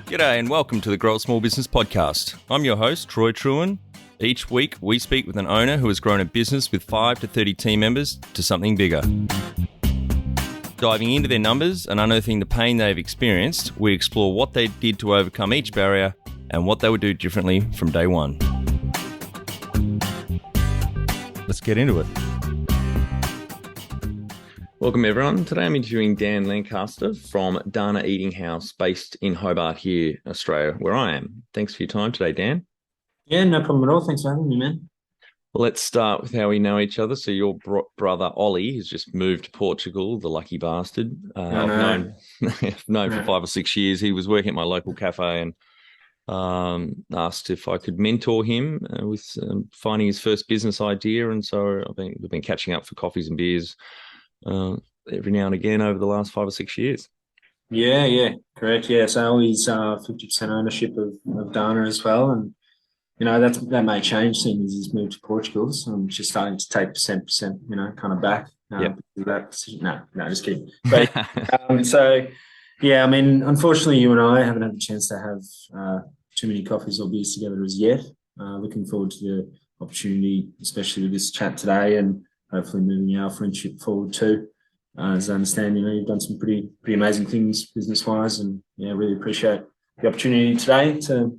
G'day and welcome to the Grow a Small Business Podcast. I'm your host, Troy Truen. Each week, we speak with an owner who has grown a business with 5 to 30 team members to something bigger. Diving into their numbers and unearthing the pain they've experienced, we explore what they did to overcome each barrier and what they would do differently from day one. Let's get into it. Welcome everyone. Today I'm interviewing Dan Lancaster from Dana Eating House based in Hobart here, Australia, where I am. Thanks for your time today, Dan. Yeah, no problem at all. Thanks for having me, man. Well, let's start with how we know each other. So your brother, Ollie, has just moved to Portugal, the lucky bastard. I've known for 5 or 6 years. He was working at my local cafe and asked if I could mentor him with finding his first business idea. And so we've been catching up for coffees and beers every now and again over the last 5 or 6 years. Yeah, correct. Yeah, so Ollie's 50% ownership of Dana as well. And, you know, that may change soon as he's moved to Portugal. So I'm just starting to take percent, kind of back. Yep. That decision. No, just kidding. But, so, yeah, I mean, unfortunately, you and I haven't had the chance to have too many coffees or beers together as yet. Looking forward to the opportunity, especially with this chat today, and hopefully moving our friendship forward too. As I understand, you've done some pretty amazing things business-wise, and really appreciate the opportunity today to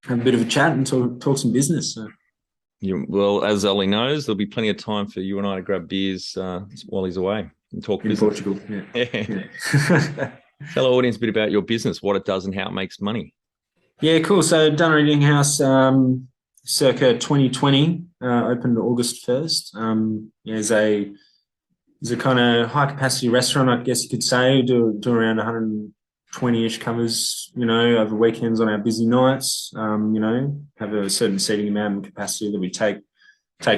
have a bit of a chat and talk some business. So. Well, as Ollie knows, there'll be plenty of time for you and I to grab beers while he's away and talk in business. Portugal. Yeah. Tell our audience a bit about your business, what it does and how it makes money. Yeah, cool. So Dana Eating House, circa 2020, opened August 1st. Is a kind of high capacity restaurant, I guess you could say. Do around 120-ish covers, over weekends on our busy nights. Have a certain seating amount and capacity that we take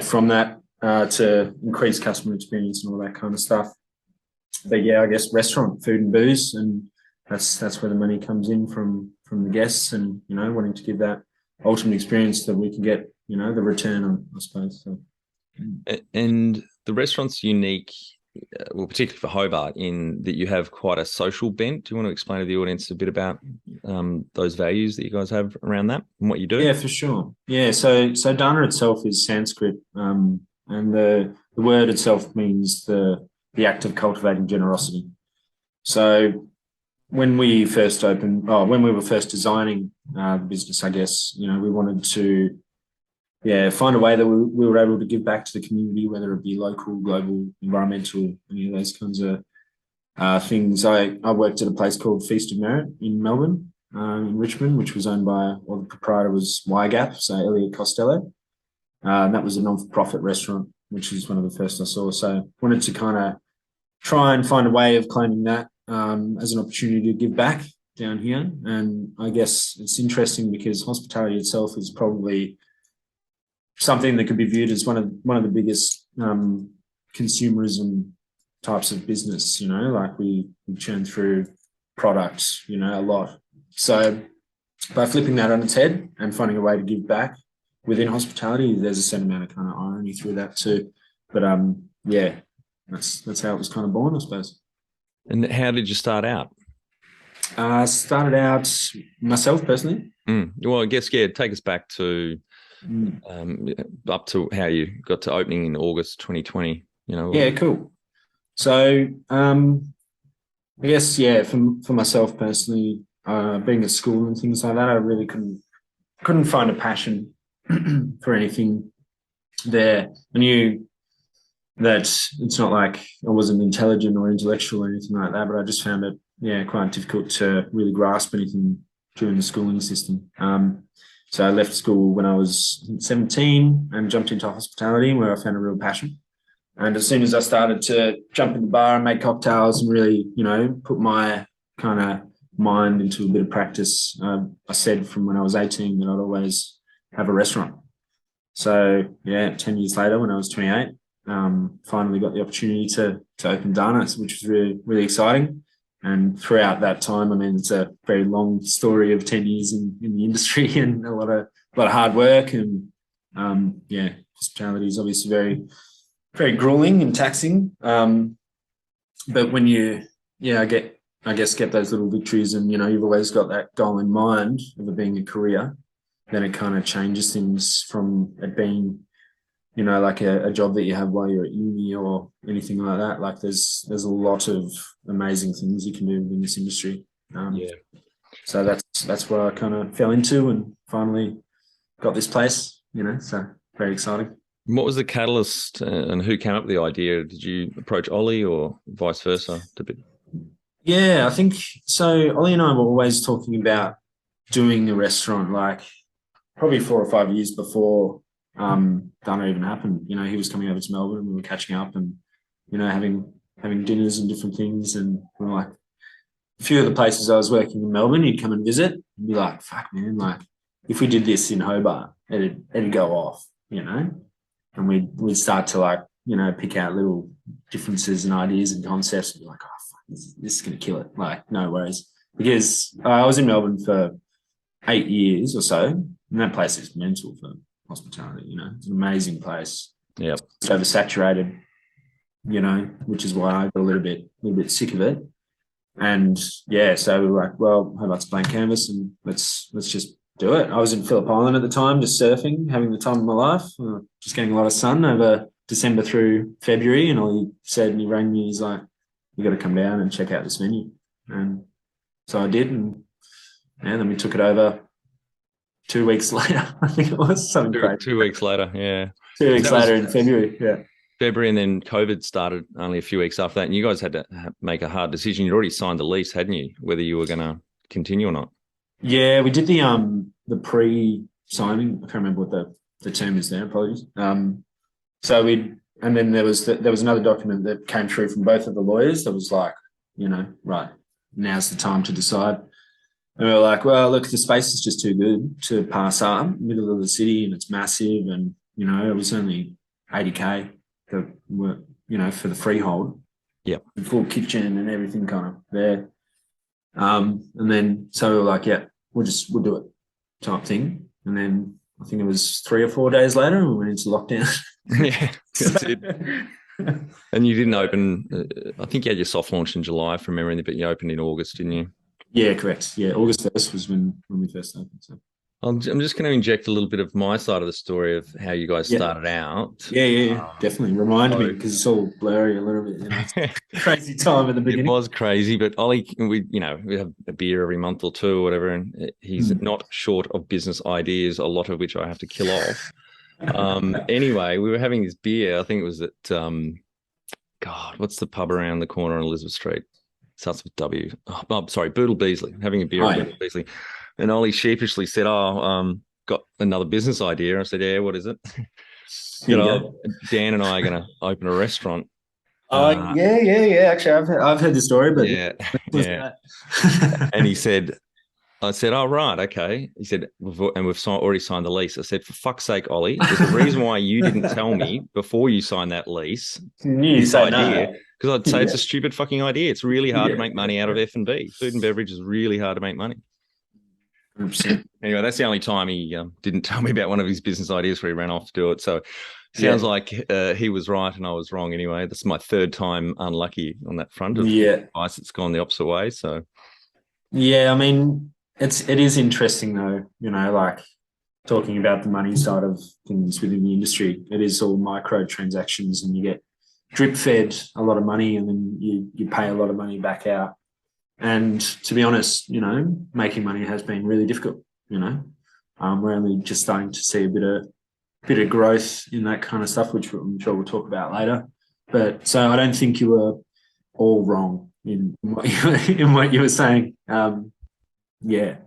from that to increase customer experience and all that kind of stuff. But yeah, I guess restaurant, food and booze, and that's where the money comes in from the guests, and wanting to give that ultimate experience that we can get, the return on, I suppose. So. And the restaurant's unique, well, particularly for Hobart, in that you have quite a social bent. Do you want to explain to the audience a bit about those values that you guys have around that and what you do? Yeah, for sure. Yeah, so Dana itself is Sanskrit, and the word itself means the act of cultivating generosity. So when we first when we were first designing the business, I guess, we wanted to find a way that we were able to give back to the community, whether it be local, global, environmental, any of those kinds of things. I worked at a place called Feast of Merit in Melbourne, in Richmond, which was owned by, the proprietor was YGAP, so Elliot Costello. And that was a non-for-profit restaurant, which is one of the first I saw. So wanted to kind of try and find a way of claiming that as an opportunity to give back down here. And I guess it's interesting because hospitality itself is probably something that could be viewed as one of the biggest consumerism types of business, like we churn through products, a lot. So by flipping that on its head and finding a way to give back within hospitality, there's a certain amount of kind of irony through that too. But that's how it was kind of born, I suppose. And how did you start out? I started out myself personally. Well, I guess, take us back to up to how you got to opening in August 2020. Yeah, cool. So I guess for myself personally, being at school and things like that, I really couldn't find a passion for anything there. I knew that it's not like I wasn't intelligent or intellectual or anything like that, but I just found it quite difficult to really grasp anything during the schooling system. So I left school when I was 17 and jumped into hospitality, where I found a real passion. And as soon as I started to jump in the bar and make cocktails and really, put my kind of mind into a bit of practice, I said from when I was 18 that I'd always have a restaurant. So 10 years later, when I was 28, finally got the opportunity to open Dana, which was really, really exciting. And throughout that time, I mean, it's a very long story of 10 years in the industry and a lot of hard work. And hospitality is obviously very, very grueling and taxing. But when I I guess, get those little victories, and you've always got that goal in mind of it being a career, then it kind of changes things from it being, like a job that you have while you're at uni or anything like that. Like there's a lot of amazing things you can do in this industry. So that's what I kind of fell into and finally got this place. So very exciting. What was the catalyst, and who came up with the idea? Did you approach Ollie or vice versa? Yeah, I think so. Ollie and I were always talking about doing a restaurant, like probably 4 or 5 years before Dana even happened. He was coming over to Melbourne and we were catching up and, having dinners and different things. And we were like, a few of the places I was working in Melbourne, he'd come and visit and be like, fuck man, like if we did this in Hobart, it'd go off, and we'd start to like, pick out little differences and ideas and concepts and be like, oh, fuck, this is going to kill it. Like, no worries. Because I was in Melbourne for 8 years or so, and that place is mental for hospitality. It's an amazing place. Yeah, it's oversaturated. Which is why I got a little bit sick of it. And yeah, so we were like, well, Hobart's blank canvas, and let's just do it. I was in Phillip Island at the time, just surfing, having the time of my life, just getting a lot of sun over December through February. And all he rang me, he's like, you got to come down and check out this menu. And so I did, and then we took it over 2 weeks later. I think it was something crazy. 2 weeks later, yeah. 2 weeks later in February, yeah. February, and then COVID started only a few weeks after that, and you guys had to make a hard decision. You'd already signed the lease, hadn't you, whether you were going to continue or not? Yeah, we did the pre-signing. I can't remember what the term is there. Apologies. And then there was another document that came through from both of the lawyers that was like, right, now's the time to decide. And we were like, well, look, the space is just too good to pass up, middle of the city, and it's massive, and it was only 80K. That were, for the freehold. Yeah. Full kitchen and everything kind of there. And then, so we were like, yeah, we'll do it type thing. And then I think it was 3 or 4 days later, we went into lockdown. Yeah, that's it. And you didn't open, I think you had your soft launch in July from memory, but you opened in August, didn't you? Yeah, correct. Yeah, August 1st was when we first opened. So. I'm just going to inject a little bit of my side of the story of how you guys started out. Yeah, definitely. Remind me, because it's all blurry a little bit. Crazy time at the beginning. It was crazy, but Ollie, we have a beer every month or two or whatever, and he's not short of business ideas, a lot of which I have to kill off. Anyway, we were having this beer. I think it was at, God, what's the pub around the corner on Elizabeth Street? Starts with W. Oh, sorry, Boodle Beasley. Having a beer at Boodle Beasley. And Ollie sheepishly said, got another business idea. I said, yeah, what is it? Dan and I are going to open a restaurant. Yeah. Actually, I've heard the story, but yeah. And I said, oh, right, okay. He said, we've already signed the lease. I said, for fuck's sake, Ollie, there's a reason why you didn't tell me before you signed that lease. This idea. Because I'd say it's a stupid fucking idea. It's really hard to make money out of F&B. Food and beverage is really hard to make money. 100%. Anyway, that's the only time he didn't tell me about one of his business ideas where he ran off to do it. So sounds like he was right and I was wrong anyway. This is my third time unlucky on that front of advice. It's gone the opposite way. So yeah, I mean, it is interesting though, like talking about the money side of things within the industry. It is all micro transactions, and you get drip fed a lot of money, and then you pay a lot of money back out. And to be honest, making money has been really difficult. We're only just starting to see a bit of growth in that kind of stuff, which I'm sure we'll talk about later. But so I don't think you were all wrong in what you were saying. At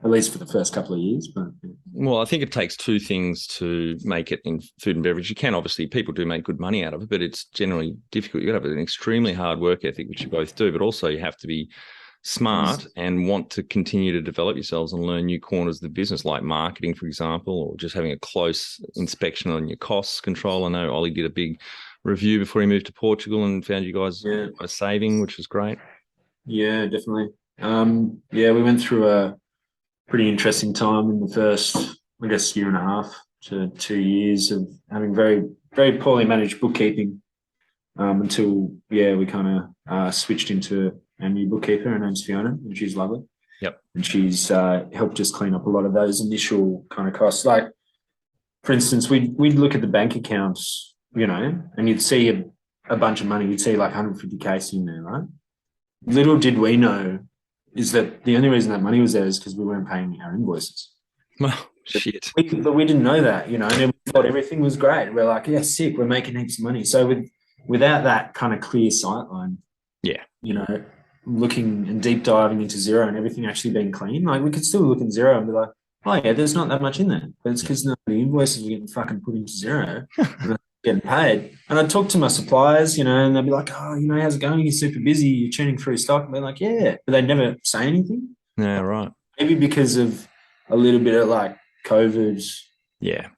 least for the first couple of years. But well, I think it takes two things to make it in food and beverage. You can obviously, people do make good money out of it, but it's generally difficult. You got to have an extremely hard work ethic, which you both do, but also you have to be smart and want to continue to develop yourselves and learn new corners of the business, like marketing, for example, or just having a close inspection on your costs control. I know Ollie did a big review before he moved to Portugal and found you guys a saving, which was great. Yeah, definitely. We went through a pretty interesting time in the first, I guess, year and a half to 2 years of having very, very poorly managed bookkeeping until we kind of switched into our new bookkeeper. Her name's Fiona, and she's lovely. Yep. And she's helped us clean up a lot of those initial kind of costs. Like, for instance, we'd look at the bank accounts, and you'd see a bunch of money. You'd see like 150K sitting there, right? Little did we know is that the only reason that money was there is because we weren't paying our invoices. Well, shit. But we didn't know that, and we thought everything was great. We're like, yeah, sick. We're making heaps of money. So without that kind of clear sight line, looking and deep diving into Xero and everything actually being clean, like we could still look in Xero and be like, oh yeah, there's not that much in there. But it's because the invoices are getting fucking put into Xero and getting paid. And I'd talk to my suppliers, and they'd be like, oh, how's it going? You're super busy. You're churning through stock. And they're like, yeah. But they'd never say anything. Yeah, right. Maybe because of a little bit of like COVID. Yeah.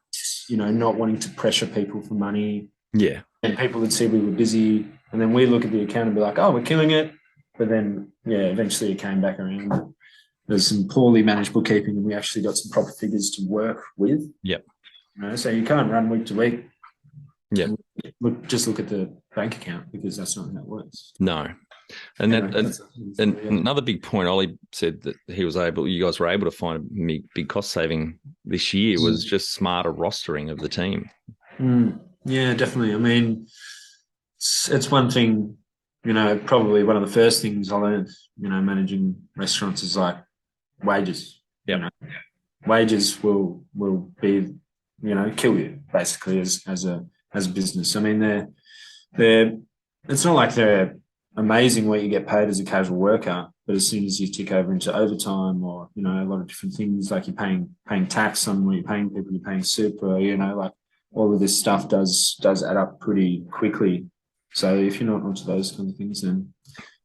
Not wanting to pressure people for money. Yeah. And people would see we were busy. And then we look at the account and be like, oh, we're killing it. But then, eventually it came back around. There's some poorly managed bookkeeping and we actually got some proper figures to work with. Yep. So you can't run week to week. Yeah. Just look at the bank account because that's not how it works. No. And another big point, Ollie said that you guys were able to find a big cost saving this year was just smarter rostering of the team. Yeah, definitely. I mean, it's one thing, probably one of the first things I learned, managing restaurants is like wages. Yeah. Wages will be, kill you basically as a business. I mean, it's not like they're amazing what you get paid as a casual worker, but as soon as you tick over into overtime or, a lot of different things, like you're paying tax on what you're paying people, you're paying super, like all of this stuff does add up pretty quickly. So if you're not onto those kind of things, then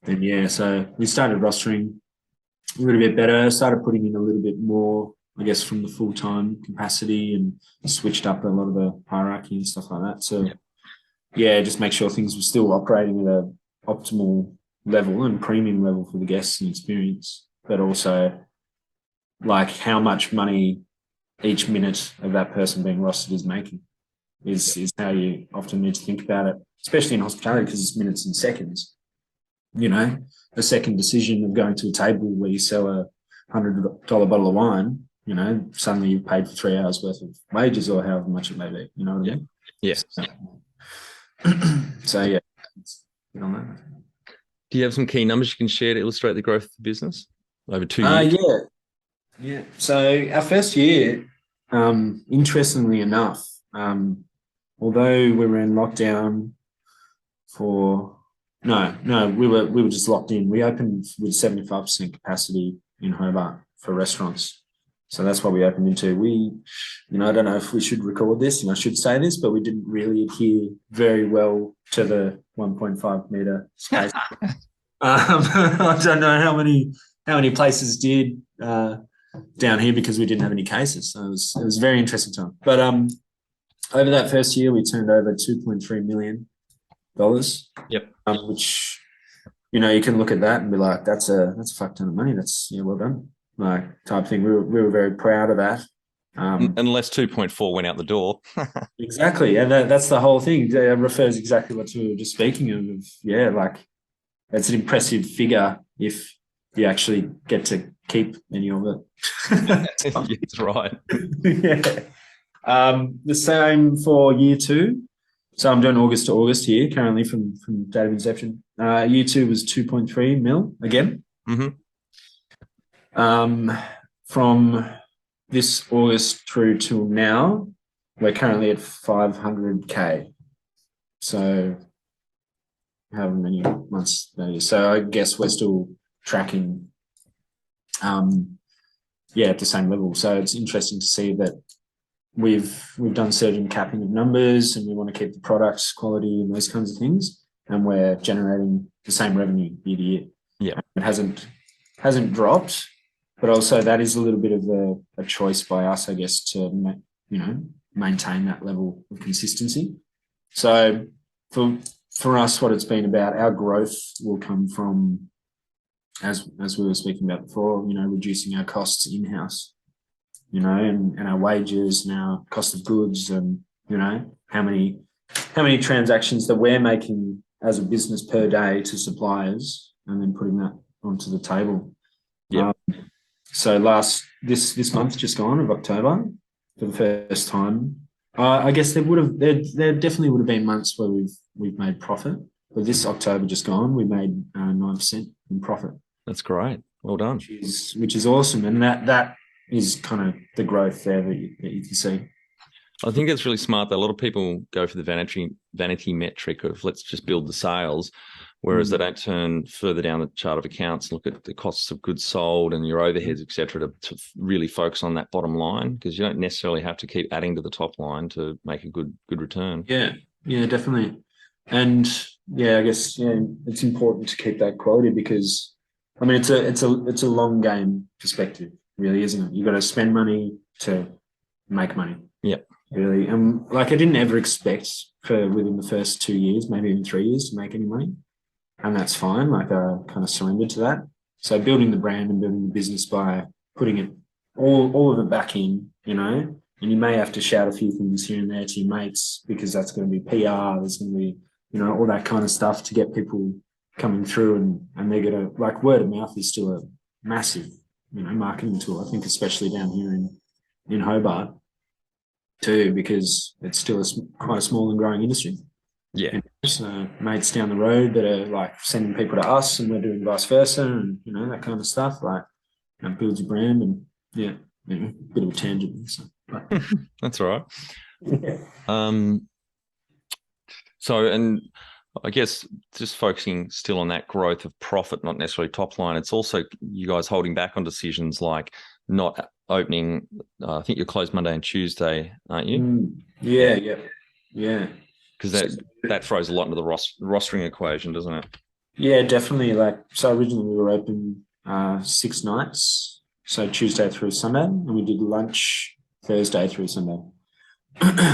yeah. So we started rostering a little bit better, started putting in a little bit more, I guess, from the full-time capacity and switched up a lot of the hierarchy and stuff like that. So just make sure things were still operating at a optimal level and premium level for the guests and experience, but also like how much money each minute of that person being rostered is making is how you often need to think about it, especially in hospitality because it's minutes and seconds. A second decision of going to a table where you sell a $100 bottle of wine, suddenly you've paid for 3 hours worth of wages or however much it may be. You know what I mean? Yes. So yeah. Get on that. Do you have some key numbers you can share to illustrate the growth of the business over 2 years? Yeah. So our first year, interestingly enough, although we were in lockdown we were just locked in. We opened with 75% capacity in Hobart for restaurants. So that's what we opened into. We, I don't know if we should record this and I should say this, but we didn't really adhere very well to the 1.5 meter space. I don't know how many places did down here because we didn't have any cases. So it was a very interesting time. But over that first year, we turned over $2.3 million. Yep. Which, you can look at that and be like, that's a fuck ton of money. That's well done. Like type thing. We were very proud of that. Unless 2.4 went out the door. Exactly. And that's the whole thing. It refers exactly what we were just speaking of. Yeah, like it's an impressive figure if you actually get to keep any of it. That's right. Yeah. The same for year 2. So I'm doing August to August here currently from date of inception. Year 2 was 2.3 mil again. Mm-hmm. From this August through till now, we're currently at 500K. So however many months that is. So I guess we're still tracking, at the same level. So it's interesting to see that we've done certain capping of numbers and we want to keep the products quality and those kinds of things. And we're generating the same revenue year to year. Yeah. It hasn't dropped. But also that is a little bit of a choice by us, I guess, to, maintain that level of consistency. So for us, what it's been about, our growth will come from, as we were speaking about before, reducing our costs in-house, and our wages and our cost of goods and, how many transactions that we're making as a business per day to suppliers and then putting that onto the table. Yeah. So this month just gone of October, for the first time, I guess there definitely would have been months where we've made profit, but this October just gone, we made 9% in profit. That's great. Well done. Which is awesome, and that is kind of the growth there that you can see. I think it's really smart that a lot of people go for the vanity metric of let's just build the sales, whereas they don't turn further down the chart of accounts and look at the costs of goods sold and your overheads, et cetera, to really focus on that bottom line, because you don't necessarily have to keep adding to the top line to make a good return. Yeah, definitely. And I guess it's important to keep that quality, because I mean it's a long game perspective, really, isn't it? You've got to spend money to make money. Yeah. Really. And like I didn't ever expect for within the first 2 years, maybe even 3 years, to make any money. And that's fine. Like I kind of surrendered to that. So building the brand and building the business by putting it all of it back in, and you may have to shout a few things here and there to your mates, because that's going to be PR, there's going to be, all that kind of stuff to get people coming through, and they're going to, like, word of mouth is still a massive, marketing tool, I think, especially down here in Hobart too, because it's still quite a small and growing industry. Yeah. So mates down the road that are like sending people to us, and we're doing vice versa, and that kind of stuff. Like, builds your brand, and bit of a tangent. So, that's all right. Yeah. So, and I guess just focusing still on that growth of profit, not necessarily top line, it's also you guys holding back on decisions like not opening. I think you're closed Monday and Tuesday, aren't you? Yeah. Because that throws a lot into the rostering equation, doesn't it? Yeah, definitely. Like, so originally we were open 6 nights, so Tuesday through Sunday, and we did lunch Thursday through Sunday.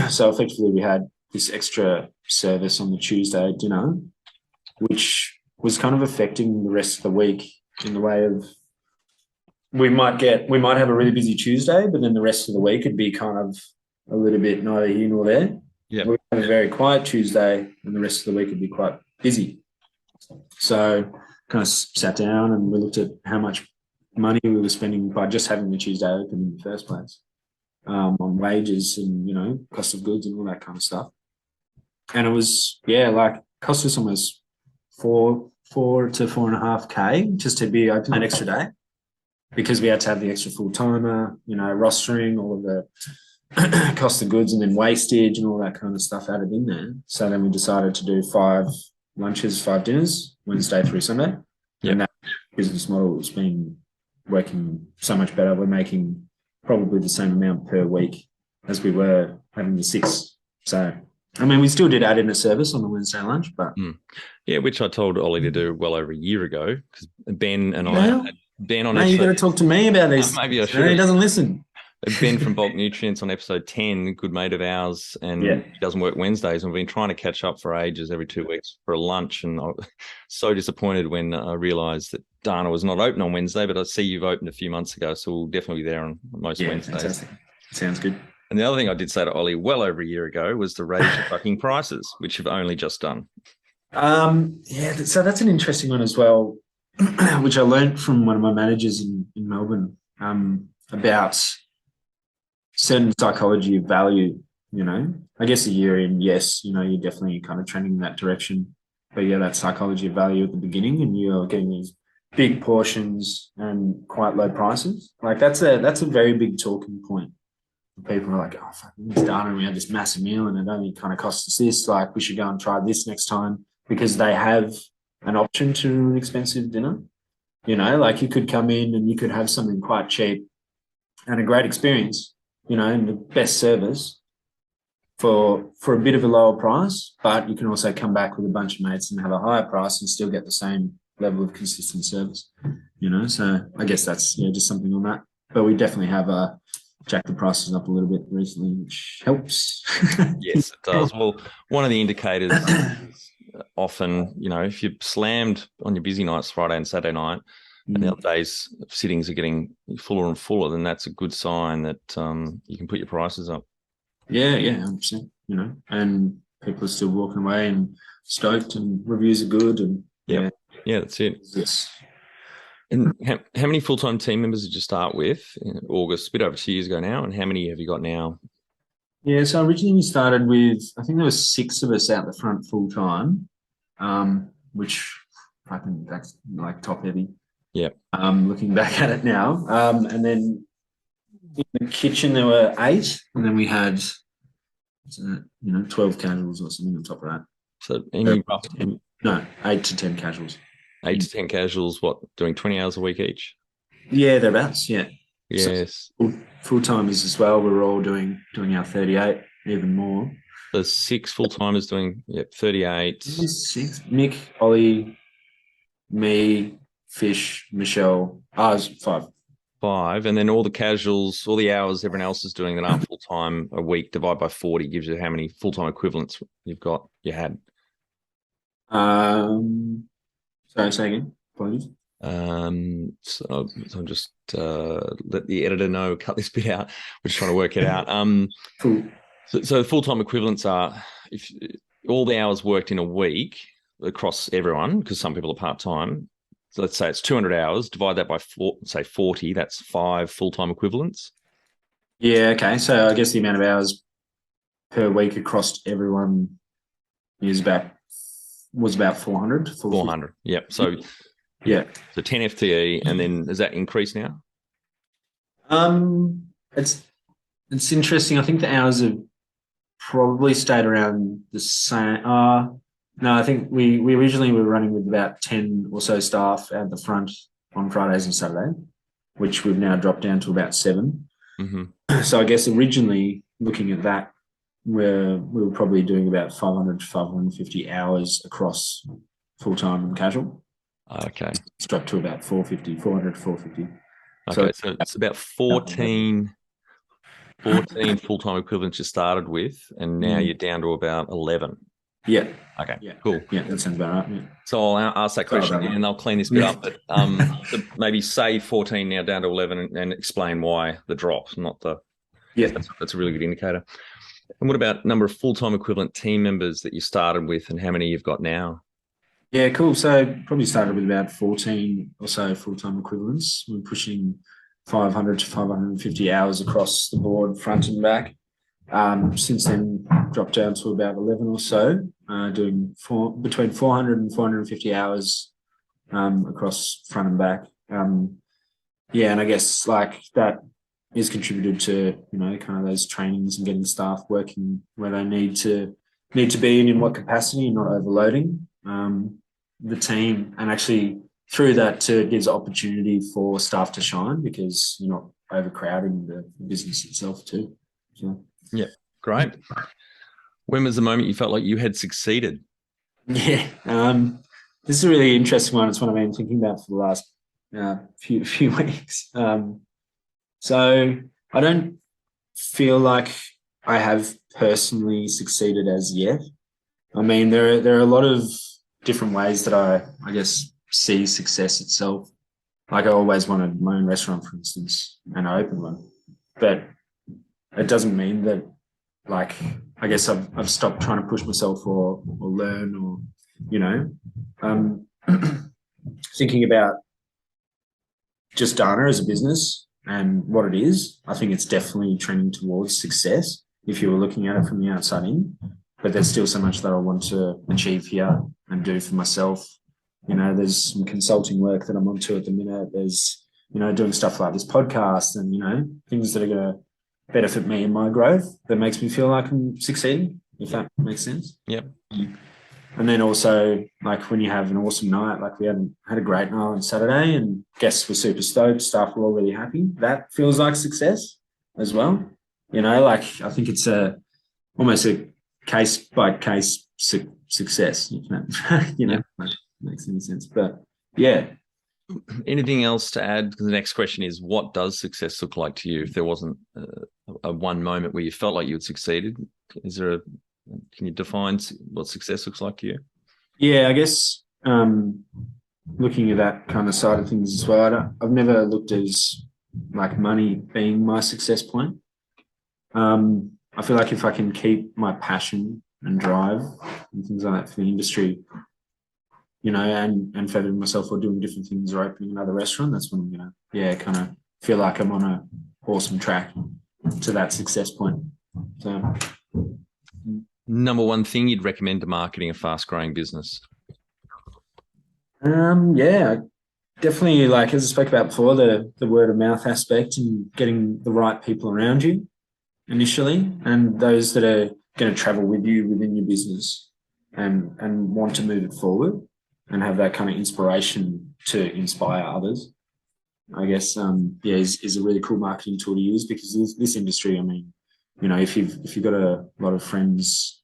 So effectively we had this extra service on the Tuesday dinner, which was kind of affecting the rest of the week in the way of we might have a really busy Tuesday, but then the rest of the week it'd be kind of a little bit neither here nor there. Yeah. We have a very quiet Tuesday, and the rest of the week would be quite busy. So kind of sat down and we looked at how much money we were spending by just having the Tuesday open in the first place, on wages and, cost of goods and all that kind of stuff. And it was, cost us almost $4 to $4.5K just to be open that extra day, because we had to have the extra full timer, rostering, all of the cost of goods, and then wastage and all that kind of stuff added in there. So then we decided to do 5 lunches, 5 dinners, Wednesday through Sunday. Yep. And that business model has been working so much better. We're making probably the same amount per week as we were having the 6. So, I mean, we still did add in a service on the Wednesday lunch, but yeah, which I told Ollie to do well over a year ago, because Ben and Ben on episode, you got to talk to me about this. Maybe I should. He doesn't listen. Ben from Bulk Nutrients on episode 10, good mate of ours, and he doesn't work Wednesdays, and we've been trying to catch up for ages, every 2 weeks for a lunch, and I was so disappointed when I realised that Dana was not open on Wednesday, but I see you've opened a few months ago, so we'll definitely be there on most Wednesdays. Fantastic. Sounds good. And the other thing I did say to Ollie well over a year ago was to raise your fucking prices, which you've only just done. So that's an interesting one as well, which I learned from one of my managers in Melbourne, about certain psychology of value. I guess a year in, yes, you're definitely kind of trending in that direction, but that psychology of value at the beginning, and you're getting these big portions and quite low prices. Like, that's a very big talking point. People are like, oh, fuck, it's done, and we had this massive meal and it only kind of costs us this, like, we should go and try this next time, because they have an option to an expensive dinner. Like, you could come in and you could have something quite cheap and a great experience, and the best service for a bit of a lower price, but you can also come back with a bunch of mates and have a higher price and still get the same level of consistent service, So I guess that's just something on that. But we definitely have jacked the prices up a little bit recently, which helps. Yes, it does. Well, one of the indicators is often, if you're slammed on your busy nights, Friday and Saturday night, and the other days sittings are getting fuller and fuller, then that's a good sign that you can put your prices up. Yeah, 100%, and people are still walking away and stoked, and reviews are good, and Yeah, that's it. Yes. And how many full-time team members did you start with in August, a bit over 2 years ago now? And how many have you got now? Yeah, so originally we started with, I think there were 6 of us out the front full time, which I think that's like top heavy. Yeah. Looking back at it now. And then in the kitchen there were 8, and then we had 12 casuals or something on top of that. So any rough? No, 8 to 10 casuals. 8 to 10 casuals, what, doing 20 hours a week each? Yeah, thereabouts, yeah. Yes. So full-timers as well, we were all doing our 38, even more. There's 6 full-timers doing 38. 6. Mick, Ollie, me, Fish, Michelle. Ours 5. 5. And then all the casuals, all the hours everyone else is doing that aren't full-time a week, divide by 40 gives you how many full-time equivalents you had. Sorry, say again. Apologies. So I'm just let the editor know, cut this bit out. We're just trying to work it out. Cool. So full-time equivalents are if all the hours worked in a week across everyone, because some people are part-time. So let's say it's 200 hours, divide that by 40, that's 5 full-time equivalents. Yeah, okay. So I guess the amount of hours per week across everyone was about 400. 400, yep. So yeah. So 10 FTE, and then does that increase now? It's interesting. I think the hours have probably stayed around the same. No, I think we originally were running with about 10 or so staff at the front on Fridays and Saturday, which we've now dropped down to about 7. Mm-hmm. So I guess originally looking at that, we were probably doing about 500 to 550 hours across full-time and casual. Okay. It's dropped to about 400 to 450. Okay, so it's about 14 full-time equivalents you started with, and now you're down to about 11. Yeah. Okay, yeah. cool. Yeah, that sounds about right. Yeah. So I'll ask that question again, and I'll clean this bit up. But so maybe say 14 now down to 11 and explain why the drop, not the... Yeah. That's a really good indicator. And what about number of full-time equivalent team members that you started with and how many you've got now? Yeah, cool. So probably started with about 14 or so full-time equivalents. We're pushing 500 to 550 hours across the board, front and back. Since then, dropped down to about 11 or so, doing between 400 and 450 hours across front and back. Yeah, and I guess like that is contributed to, kind of those trainings and getting staff working where they need to be in what capacity and not overloading the team. And actually through that too, it gives opportunity for staff to shine because you're not overcrowding the business itself too. So. Yeah, great. When was the moment you felt like you had succeeded? Yeah, this is a really interesting one. It's one I've been thinking about for the last few weeks. So I don't feel like I have personally succeeded as yet. I mean, there are a lot of different ways that I guess see success itself. Like I always wanted my own restaurant, for instance, and I opened one. But it doesn't mean that, like, I guess I've stopped trying to push myself or learn or, thinking about just Dana as a business and what it is. I think it's definitely trending towards success if you were looking at it from the outside in. But there's still so much that I want to achieve here and do for myself. There's some consulting work that I'm onto at the minute. There's, doing stuff like this podcast and, things that are going to benefit me in my growth that makes me feel like I'm succeeding, if that makes sense. Yep. And then also, like when you have an awesome night, like we had a great night on Saturday and guests were super stoked, staff were all really happy. That feels like success as well. Like I think it's almost a case-by-case success, if that, like, makes any sense. But yeah. Anything else to add? Because the next question is, what does success look like to you? If there wasn't a one moment where you felt like you had succeeded, can you define what success looks like to you? Yeah, I guess looking at that kind of side of things as well, I've never looked as like money being my success point. I feel like if I can keep my passion and drive and things like that for the industry, and furthering myself or doing different things or opening another restaurant, that's when I'm gonna, kind of feel like I'm on a awesome track to that success point. So, number one thing you'd recommend to marketing a fast-growing business? Yeah, definitely. Like as I spoke about before, the word of mouth aspect and getting the right people around you initially, and those that are going to travel with you within your business and want to move it forward and have that kind of inspiration to inspire others. I guess is a really cool marketing tool to use, because this industry, I mean, if you've got a lot of friends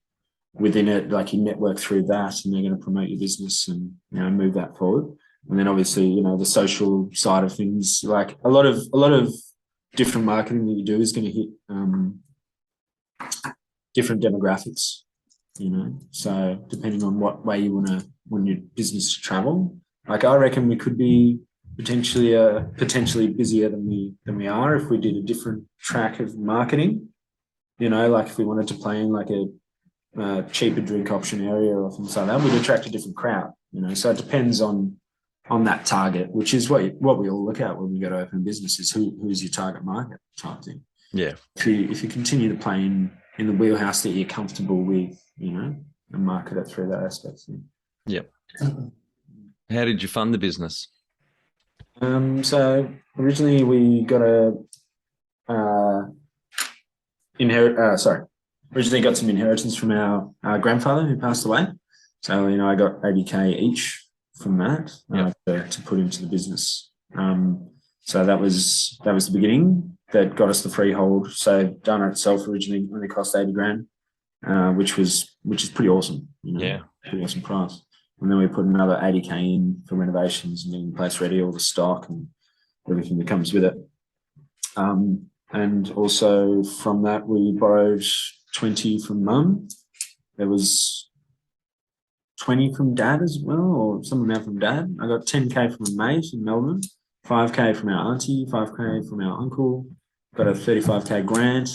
within it, like you network through that, and they're going to promote your business and move that forward. And then obviously the social side of things, like a lot of different marketing that you do is going to hit different demographics. So depending on what way you want your business to travel, like I reckon we could be potentially busier than we are if we did a different track of marketing. Like if we wanted to play in like a cheaper drink option area or things like that, we'd attract a different crowd. So it depends on that target, which is what we all look at when we go to open businesses. Who's your target market type thing. Yeah. If you continue to play in the wheelhouse that you're comfortable with, and market it through that aspect. Yeah. How did you fund the business? So originally we got originally got some inheritance from our grandfather who passed away. So, I got 80K each from that to put into the business. So that was the beginning that got us the freehold. So Dana itself originally only cost 80 grand, which is pretty awesome. Pretty awesome price. And then we put another 80K in for renovations and getting the place ready, all the stock and everything that comes with it. And also from that, we borrowed 20 from mum. There was 20 from dad as well, or some amount from dad. I got 10K from a mate in Melbourne, 5K from our auntie, 5K from our uncle, got a 35K grant,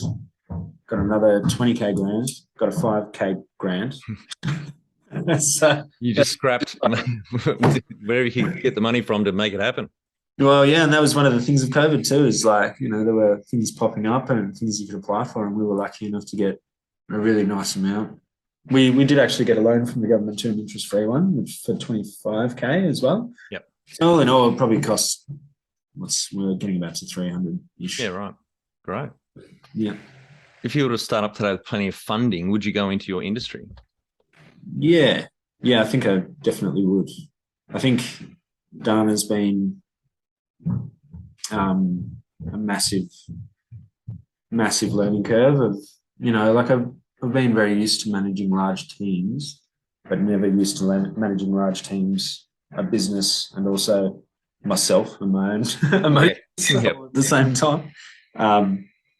got another 20K grant, got a 5K grant. So, you just scrapped where you could get the money from to make it happen. Well, yeah, and that was one of the things of COVID too, is like, there were things popping up and things you could apply for, and we were lucky enough to get a really nice amount. We did actually get a loan from the government to an interest-free one, which for 25K as well. Yep. So all in all, it probably cost, we're getting about to 300-ish. Yeah, right. Great. Yeah. If you were to start up today with plenty of funding, would you go into your industry? Yeah, I think I definitely would. I think Dana's been a massive learning curve of, like I've been very used to managing large teams, but never used to managing large teams, a business, and also myself and my own emotions at the same time.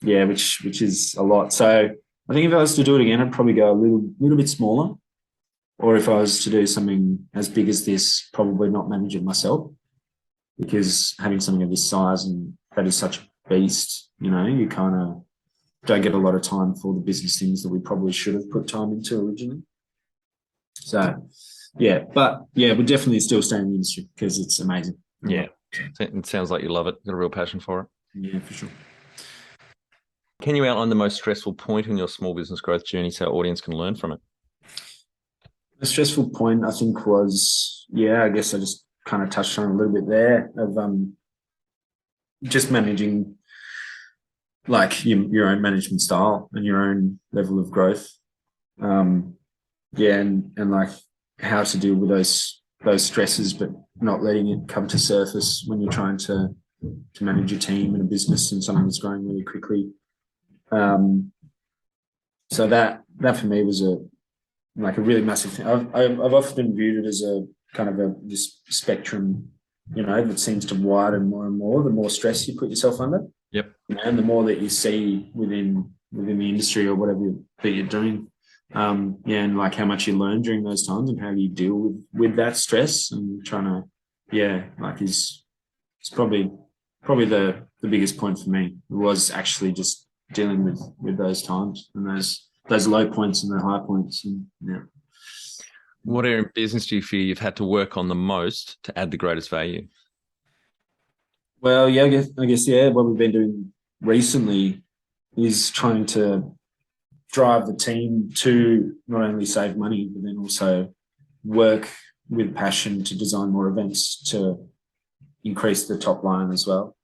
Which is a lot. So I think if I was to do it again, I'd probably go a little bit smaller. Or if I was to do something as big as this, probably not manage it myself, because having something of this size and that is such a beast, you kind of don't get a lot of time for the business things that we probably should have put time into originally. So, we're definitely still staying in the industry because it's amazing. Yeah, it sounds like you love it. Got a real passion for it. Yeah, for sure. Can you outline the most stressful point in your small business growth journey so our audience can learn from it? The stressful point, I think, was, I guess I just kind of touched on a little bit there of just managing like your own management style and your own level of growth. And like how to deal with those stresses, but not letting it come to surface when you're trying to manage your team and a business and something that's growing really quickly. So that for me was a really massive thing. I've often viewed it as a kind of this spectrum, that seems to widen more and more the more stress you put yourself under. Yep. And the more that you see within the industry or whatever that you're doing. And like how much you learn during those times and how you deal with that stress and trying to, it's probably the biggest point for me. It was actually just dealing with those times and those low points and the high points. And What area of business do you feel you've had to work on the most to add the greatest value? Well, yeah, I guess, yeah, what we've been doing recently is trying to drive the team to not only save money, but then also work with passion to design more events to increase the top line as well.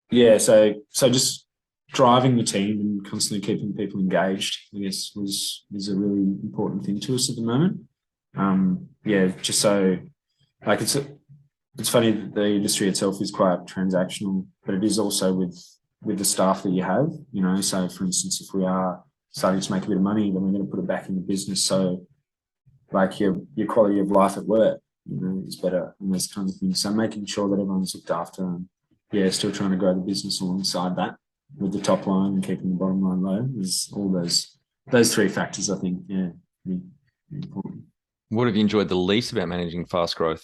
Yeah, so just driving the team and constantly keeping people engaged, I guess, is a really important thing to us at the moment. Yeah, just so like it's funny that the industry itself is quite transactional, but it is also with the staff that you have. You know, so for instance, if we are starting to make a bit of money, then we're going to put it back in the business. So like your quality of life at work, you know, is better and those kinds of things. So making sure that everyone's looked after and yeah, still trying to grow the business alongside that with the top line and keeping the bottom line low is all those three factors, I think, yeah, really important. What have you enjoyed the least about managing fast growth?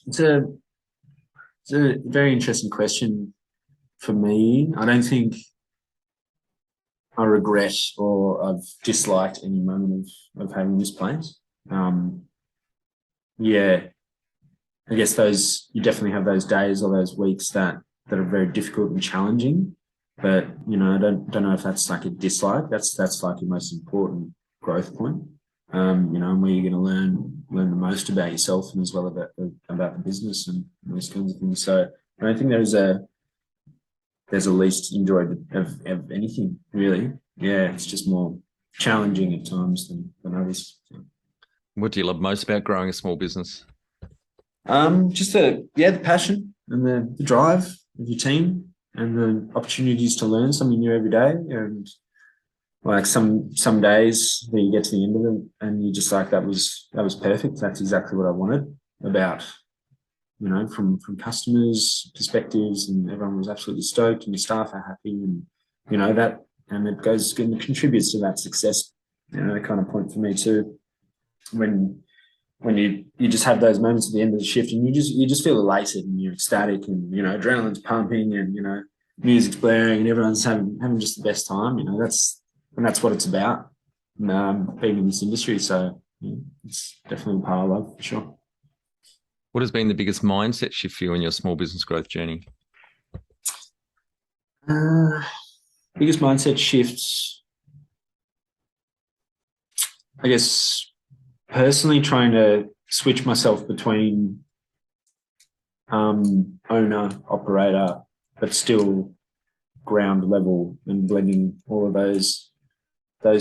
It's a very interesting question for me. I don't think I regret or I've disliked any moment of having this place. Yeah, I guess you definitely have those days or those weeks that are very difficult and challenging. But you know, I don't know if that's like a dislike. That's like your most important growth point. You know, and where you're going to learn the most about yourself and as well about the business and those kinds of things. So I don't think there's a least enjoyed of anything really. Yeah, it's just more challenging at times than others. So. What do you love most about growing a small business? Just the passion and the drive of your team and the opportunities to learn something new every day. And like some days that you get to the end of it and you just like that was perfect. That's exactly what I wanted about, you know, from customers' perspectives, and everyone was absolutely stoked and the staff are happy and you know that, and it goes and contributes to that success, you know, kind of point for me too. When you just have those moments at the end of the shift and you just feel elated and you're ecstatic and you know adrenaline's pumping and you know music's blaring and everyone's having just the best time, you know, that's what it's about, being in this industry. So yeah, it's definitely a part of love for sure. What has been the biggest mindset shift for you in your small business growth journey? Biggest mindset shifts, I guess, personally trying to switch myself between owner, operator, but still ground level and blending all of those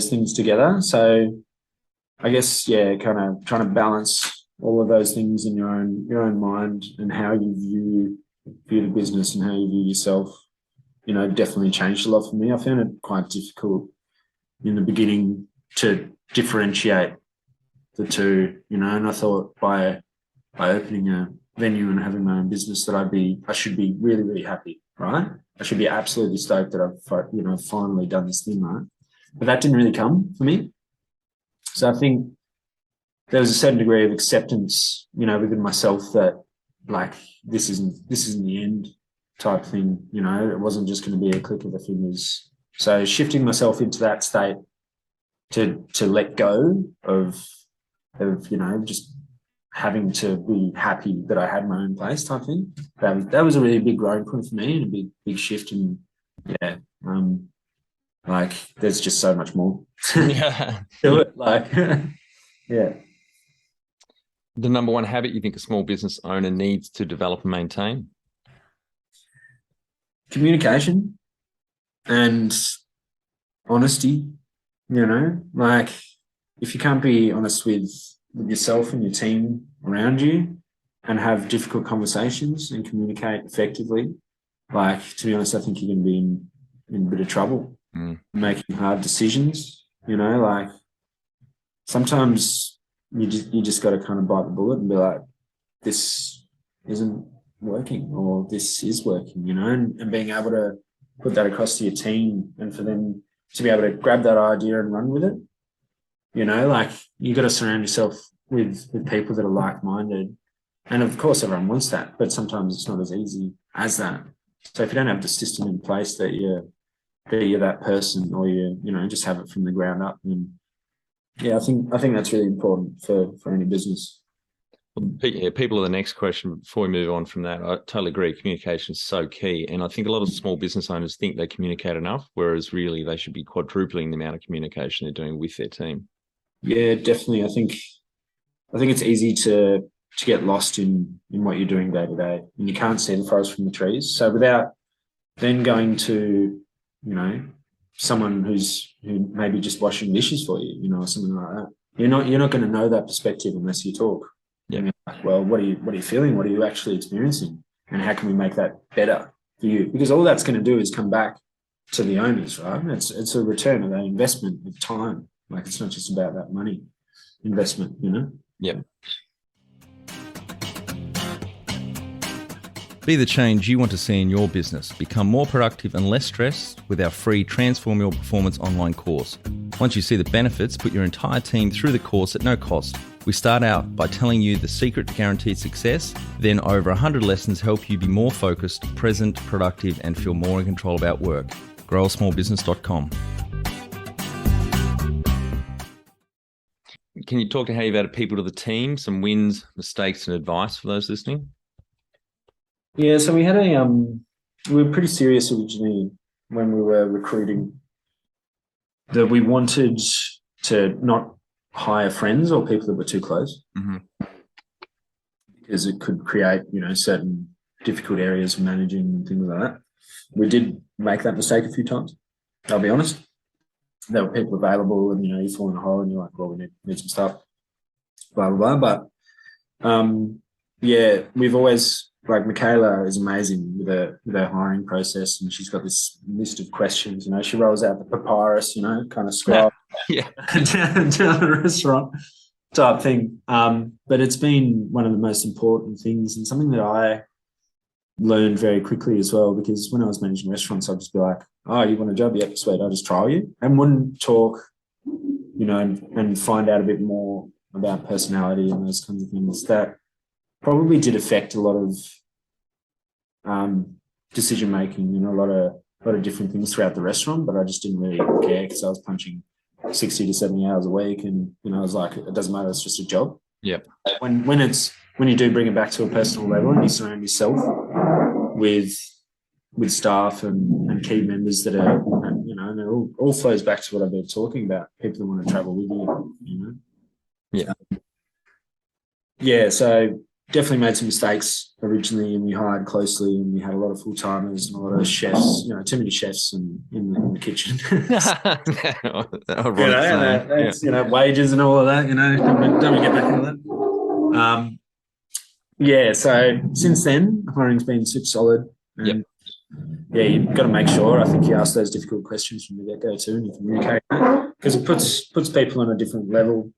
things together. So I guess, yeah, kind of trying to balance all of those things in your own mind and how you view the business and how you view yourself, you know, definitely changed a lot for me. I found it quite difficult in the beginning to differentiate the two, you know, and I thought by opening a venue and having my own business that I should be really, really happy, right? I should be absolutely stoked that I've, you know, finally done this thing, right? But that didn't really come for me. So I think there was a certain degree of acceptance, you know, within myself that like this isn't the end type thing, you know. It wasn't just going to be a click of the fingers. So shifting myself into that state to let go of you know, just having to be happy that I had my own place type thing. That was a really big growing point for me and a big shift. And yeah, like there's just so much more Yeah. to it. Like, yeah. The number one habit you think a small business owner needs to develop and maintain? Communication and honesty, you know, like if you can't be honest with yourself and your team around you and have difficult conversations and communicate effectively, like to be honest, I think you're going to be in a bit of trouble making hard decisions, you know, like sometimes you just got to kind of bite the bullet and be like, this isn't working or this is working, you know, and being able to put that across to your team and for them to be able to grab that idea and run with it. You know, like you got to surround yourself with people that are like-minded. And of course, everyone wants that, but sometimes it's not as easy as that. So if you don't have the system in place that you're that person, or just have it from the ground up, then I think that's really important for any business. People are the next question. Before we move on from that, I totally agree. Communication is so key. And I think a lot of small business owners think they communicate enough, whereas really they should be quadrupling the amount of communication they're doing with their team. Yeah, definitely. I think it's easy to get lost in what you're doing day to day, and you can't see the forest from the trees. So without then going to, someone who may be just washing dishes for you, or something like that, you're not going to know that perspective unless you talk. Yeah. Like, well, what are you feeling? What are you actually experiencing? And how can we make that better for you? Because all that's going to do is come back to the owners, right? It's a return of that investment of time. Like, it's not just about that money investment, Yeah. Be the change you want to see in your business. Become more productive and less stressed with our free Transform Your Performance online course. Once you see the benefits, put your entire team through the course at no cost. We start out by telling you the secret to guaranteed success, then over 100 lessons help you be more focused, present, productive, and feel more in control about work. growasmallbusiness.com. Can you talk to how you've added people to the team, some wins, mistakes, and advice for those listening? Yeah, so we had we were pretty serious originally when we were recruiting, that we wanted to not hire friends or people that were too close, because it could create, certain difficult areas of managing and things like that. We did make that mistake a few times, I'll be honest. There were people available, and you fall in a hole and you're like, well, we need some stuff, blah blah blah. But we've always, like, Michaela is amazing with her hiring process, and she's got this list of questions. She rolls out the papyrus, kind of scroll down the restaurant type thing. But it's been one of the most important things, and something that I learned very quickly as well, because when I was managing restaurants, I'd just be like, oh, you want a job? Yep, sweet, I'll just trial you, and wouldn't talk, and find out a bit more about personality and those kinds of things. That probably did affect a lot of decision making, a lot of different things throughout the restaurant. But I just didn't really care, because I was punching 60 to 70 hours a week, and I was like, it doesn't matter, it's just a job. Yep. When you do bring it back to a personal level, and you surround yourself with staff and key members that are, and it all flows back to what I've been talking about, people that want to travel with you, Yeah. So definitely made some mistakes originally, and we hired closely, and we had a lot of full-timers and a lot of chefs, too many chefs in the kitchen. Wages and all of that, don't we get back into that? So since then, hiring's been super solid. And you've got to make sure, I think, you ask those difficult questions from the get-go too, and you communicate that, because it puts people on a different level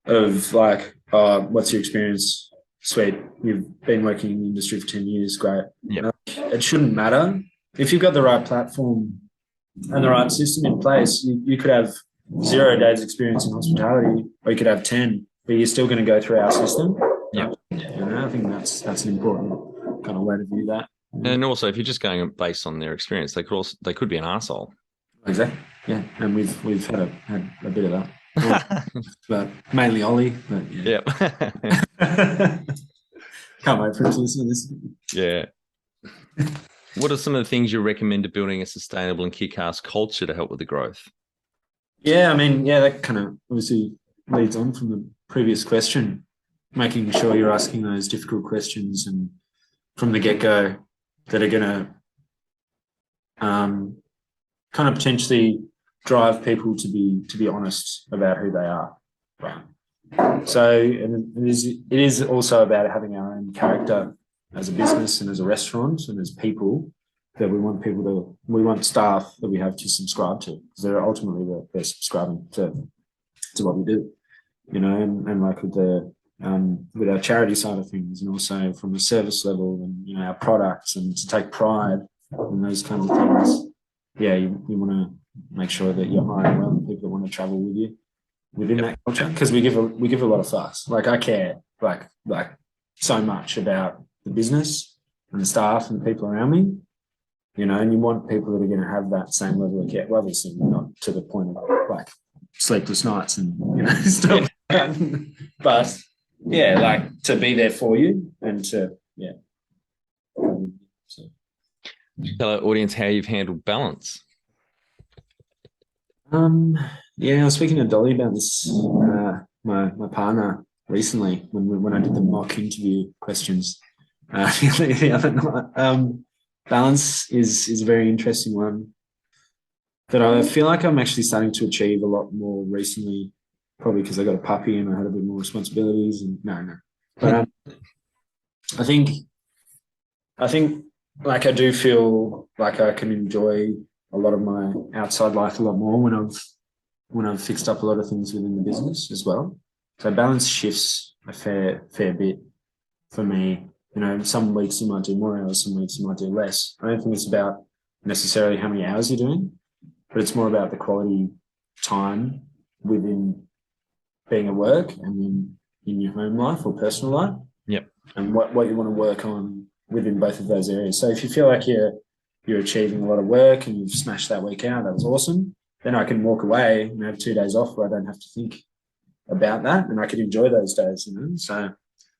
of, like, what's your experience? Sweet, you've been working in the industry for 10 years, great. Yep. It shouldn't matter. If you've got the right platform and the right system in place, you could have 0 days experience in hospitality, or you could have 10, but you're still going to go through our system. Yeah. I think that's an important kind of way to view that. And also, if you're just going based on their experience, they could be an arsehole. Exactly. Yeah, and we've had a bit of that. But mainly Ollie. But yeah. Can't wait for him to listen to this. Yeah. What are some of the things you recommend to building a sustainable and kick-ass culture to help with the growth? Yeah, that kind of obviously leads on from the previous question, making sure you're asking those difficult questions, and from the get-go, that are going to kind of potentially drive people to be honest about who they are. Right. So, and it is also about having our own character as a business and as a restaurant and as people, that we want staff that we have to subscribe to, because they're ultimately they're subscribing to what we do, and like with our charity side of things, and also from a service level, and our products, and to take pride in those kinds of things. Yeah, you want to make sure that you're hiring well and people that want to travel with you within that culture, because we give a lot of fuss. Like, I care like so much about the business and the staff and the people around me, and you want people that are going to have that same level of care. Well, obviously not to the point of like sleepless nights and stuff. But yeah, like to be there for you and to So. Tell our audience how you've handled balance. I was speaking to Dolly about this, my partner recently when I did the mock interview questions the other night. Balance is a very interesting one that I feel like I'm actually starting to achieve a lot more recently, probably because I got a puppy and I had a bit more responsibilities and but I think like I do feel like I can enjoy a lot of my outside life a lot more when I've fixed up a lot of things within the business as well. So balance shifts a fair bit for me. Some weeks you might do more hours, some weeks you might do less. I don't think it's about necessarily how many hours you're doing, but it's more about the quality time within being at work and then in your home life or personal life. Yep. And what you want to work on within both of those areas. So if you feel like you're achieving a lot of work and you've smashed that week out, that was awesome, then I can walk away and have 2 days off where I don't have to think about that and I can enjoy those days, So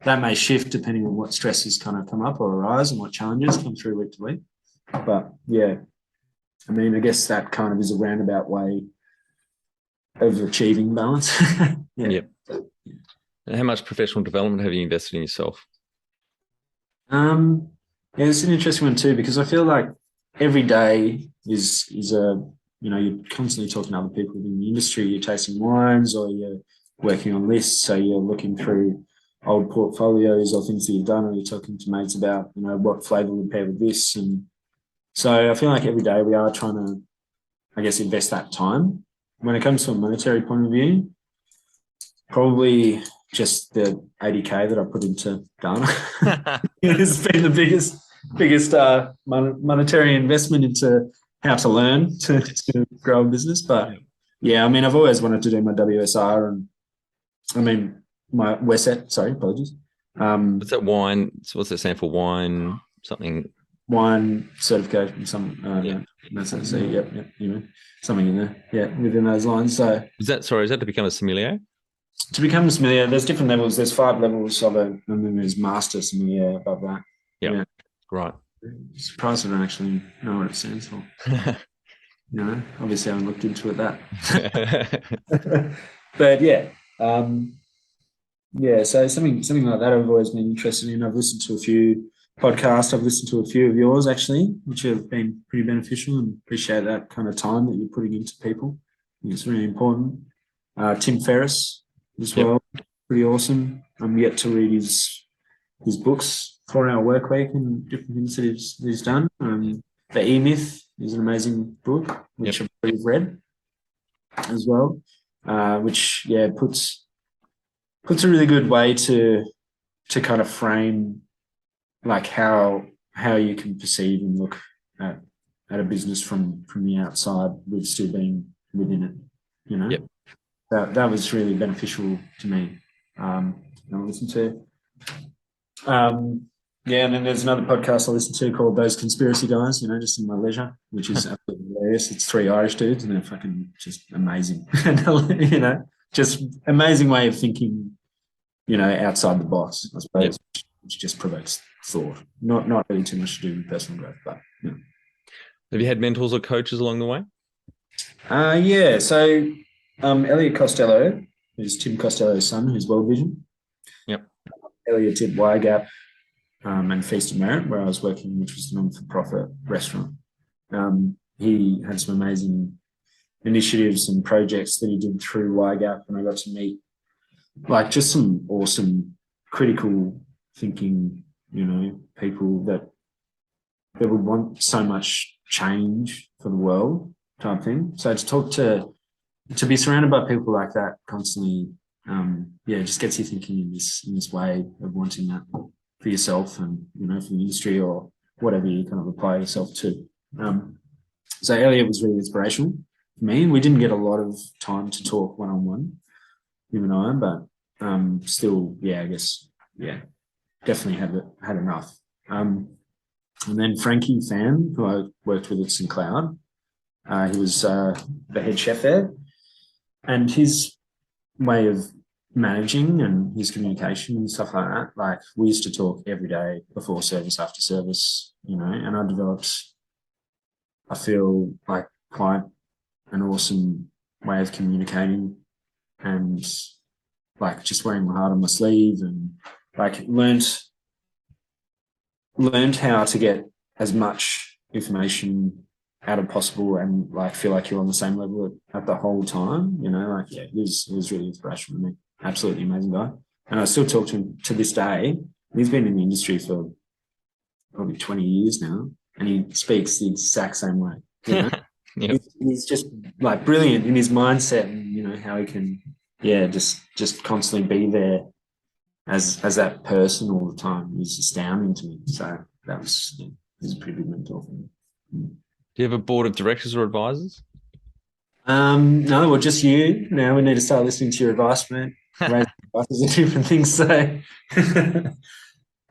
that may shift depending on what stresses kind of come up or arise and what challenges come through week to week. But yeah, I guess that kind of is a roundabout way of achieving balance. Yeah. Yep. How much professional development have you invested in yourself? It's an interesting one too, because I feel like every day is you're constantly talking to other people in the industry, you're tasting wines or you're working on lists. So you're looking through old portfolios or things that you've done, or you're talking to mates about, what flavor would pair with this. And so I feel like every day we are trying to, I guess, invest that time. When it comes to a monetary point of view, probably just the 80K that I put into Ghana. It's been the biggest monetary investment into how to learn to grow a business. But yeah, I've always wanted to do my WSR and my WSET, sorry, apologies. What's that wine? So what's that stand for? Wine something? Wine certification, something in there. Yeah, within those lines. So is that to become a sommelier? To become a sommelier, there's different levels. There's 5 levels of it, and then there's master sommelier above that. Yep. Yeah, right. I'm surprised I don't actually know what it stands for. Obviously I haven't looked into it that. But yeah, so something like that I've always been interested in. I've listened to a few podcasts. I've listened to a few of yours actually, which have been pretty beneficial, and appreciate that kind of time that you're putting into people. I think it's really important. Tim Ferriss as well, pretty awesome. I'm yet to read his books, 4-Hour Workweek and different things that he's done. The E-Myth is an amazing book, which I've already read as well, which puts a really good way to kind of frame like how you can perceive and look at a business from the outside with still being within it, Yep. That was really beneficial to me. I listened to. And then there's another podcast I listen to called Those Conspiracy Guys, just in my leisure, which is absolutely hilarious. It's 3 Irish dudes and they're fucking just amazing. Just amazing way of thinking, outside the box, I suppose, which just provokes thought. Not really too much to do with personal growth, but Have you had mentors or coaches along the way? So Elliot Costello, who's Tim Costello's son, who's World Vision. Yep. Elliot did Y-Gap and Feast of Merit, where I was working, which was a non-for-profit restaurant. He had some amazing initiatives and projects that he did through Y-Gap, and I got to meet just some awesome critical thinking, people that would want so much change for the world type thing. So to be surrounded by people like that constantly, just gets you thinking in this way of wanting that for yourself and, for the industry or whatever you kind of apply yourself to. So Elliot was really inspirational for me, and we didn't get a lot of time to talk one-on-one, him and I, but still, I guess, definitely had enough. And then Frankie Fan, who I worked with at St Cloud, he was the head chef there. And his way of managing and his communication and stuff like that, like we used to talk every day before service, after service, and I developed, I feel like, quite an awesome way of communicating and like just wearing my heart on my sleeve and like learned how to get as much information out of possible and like feel like you're on the same level at the whole time, it was really inspirational to me. Absolutely amazing guy. And I still talk to him to this day. He's been in the industry for probably 20 years now and he speaks the exact same way. Yep. He's just like brilliant in his mindset and how he can just constantly be there as that person all the time is astounding to me. So that was he's a pretty big mentor for me. Do you have a board of directors or advisors? No, well, just you. Now we need to start listening to your advice, mate. Raising advices and different things. So,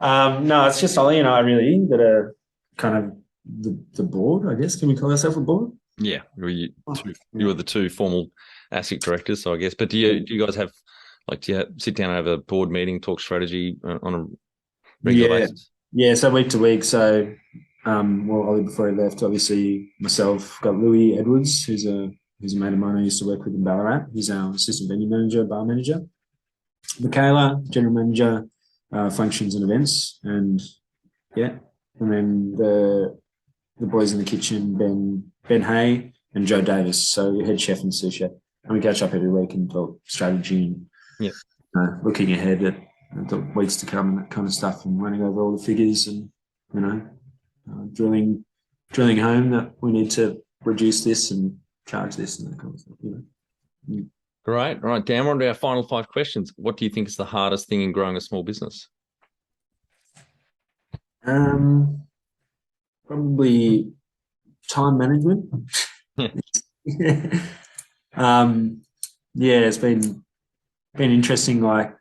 no, it's just Ollie and I really that are kind of the board, I guess. Can we call ourselves a board? Yeah, you are the two formal ASIC directors, so I guess. But do you guys have sit down and have a board meeting, talk strategy on a regular basis? Yeah, so week to week. So, Ollie before he left, obviously myself, got Louis Edwards, who's a mate of mine I used to work with in Ballarat. He's our assistant venue manager, bar manager. Michaela, general manager, functions and events, and then the boys in the kitchen, Ben Hay and Joe Davis, so head chef and sous chef. And we catch up every week and talk strategy and looking ahead at the weeks to come and that kind of stuff, and running over all the figures and drilling home that we need to reduce this and charge this and that kind of stuff. Great. All right, Dan, we're on to our final 5 questions. What do you think is the hardest thing in growing a small business? Probably time management. It's been interesting, like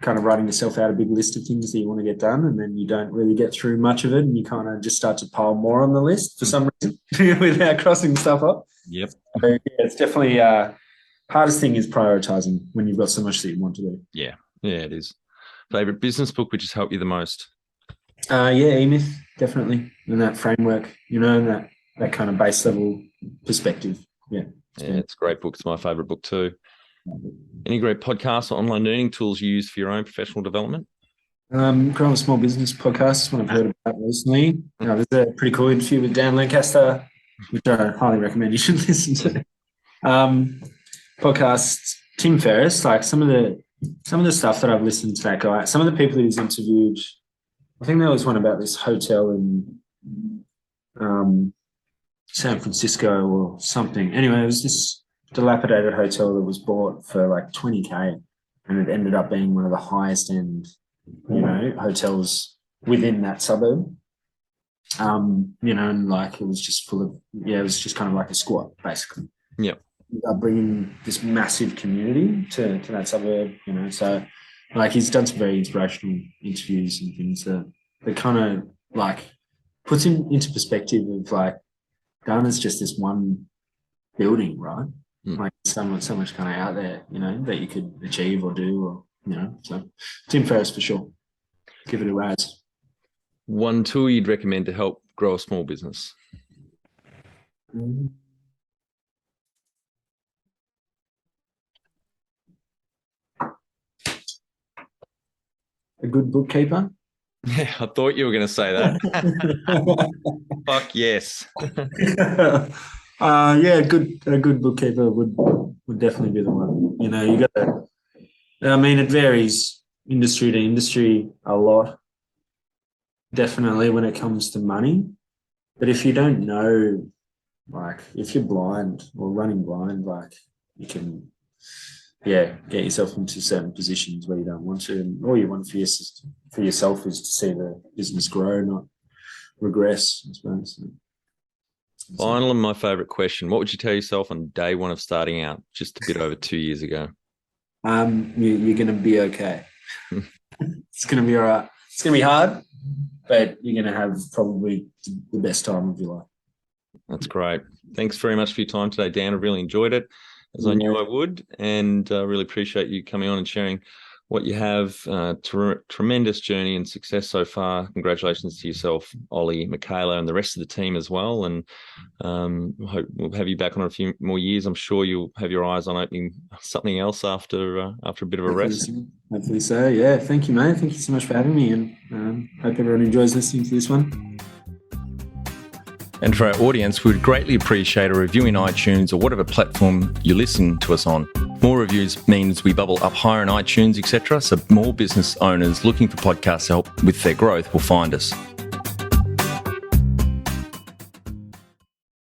kind of writing yourself out a big list of things that you want to get done, and then you don't really get through much of it, and you kind of just start to pile more on the list for some reason without crossing stuff up. Yep. So, it's definitely hardest thing is prioritizing when you've got so much that you want to do. Yeah, it is. Favorite business book which has helped you the most? E-Myth, definitely, and that framework, and that kind of base level perspective. It's a great book. It's my favorite book too. Any great podcasts or online learning tools you use for your own professional development? Growing a Small Business podcast is one I've heard about recently. There's a pretty cool interview with Dan Lancaster, which I highly recommend you should listen to. Podcasts, Tim Ferriss, like some of the stuff that I've listened to that guy, some of the people he's interviewed. I think there was one about this hotel in San Francisco or something. Anyway, it was this dilapidated hotel that was bought for like $20,000, and it ended up being one of the highest end, hotels within that suburb. And like it was just full of, it was just kind of like a squat basically. Yeah. Bringing this massive community to that suburb, so like he's done some very inspirational interviews and things that kind of like puts him into perspective of like Ghana's just this one building, right? Like so much kind of out there, that you could achieve or do, or so Tim Ferriss for sure. Give it a rise. One tool you'd recommend to help grow a small business? A good bookkeeper. Yeah, I thought you were going to say that. Fuck yes. A good bookkeeper would definitely be the one. You got to. I mean, it varies industry to industry a lot. Definitely when it comes to money, but if you don't know, like if you're blind or running blind, like you can, get yourself into certain positions where you don't want to, and all you want for yourself is to see the business grow, not regress, I suppose. Final and my favorite question: what would you tell yourself on day one of starting out, just a bit over 2 years ago? You're going to be okay. It's going to be all right. It's going to be hard, but you're going to have probably the best time of your life. That's great. Thanks very much for your time today, Dan. I really enjoyed it, as I knew I would, and really appreciate you coming on and sharing what you have. Tremendous journey and success so far. Congratulations to yourself, Ollie, Michaela, and the rest of the team as well. And hope we'll have you back on a few more years. I'm sure you'll have your eyes on opening something else after a bit of a rest. Hopefully so. Yeah. Thank you, mate. Thank you so much for having me, and hope everyone enjoys listening to this one. And for our audience, we would greatly appreciate a review in iTunes or whatever platform you listen to us on. More reviews means we bubble up higher in iTunes, etc. So more business owners looking for podcast help with their growth will find us.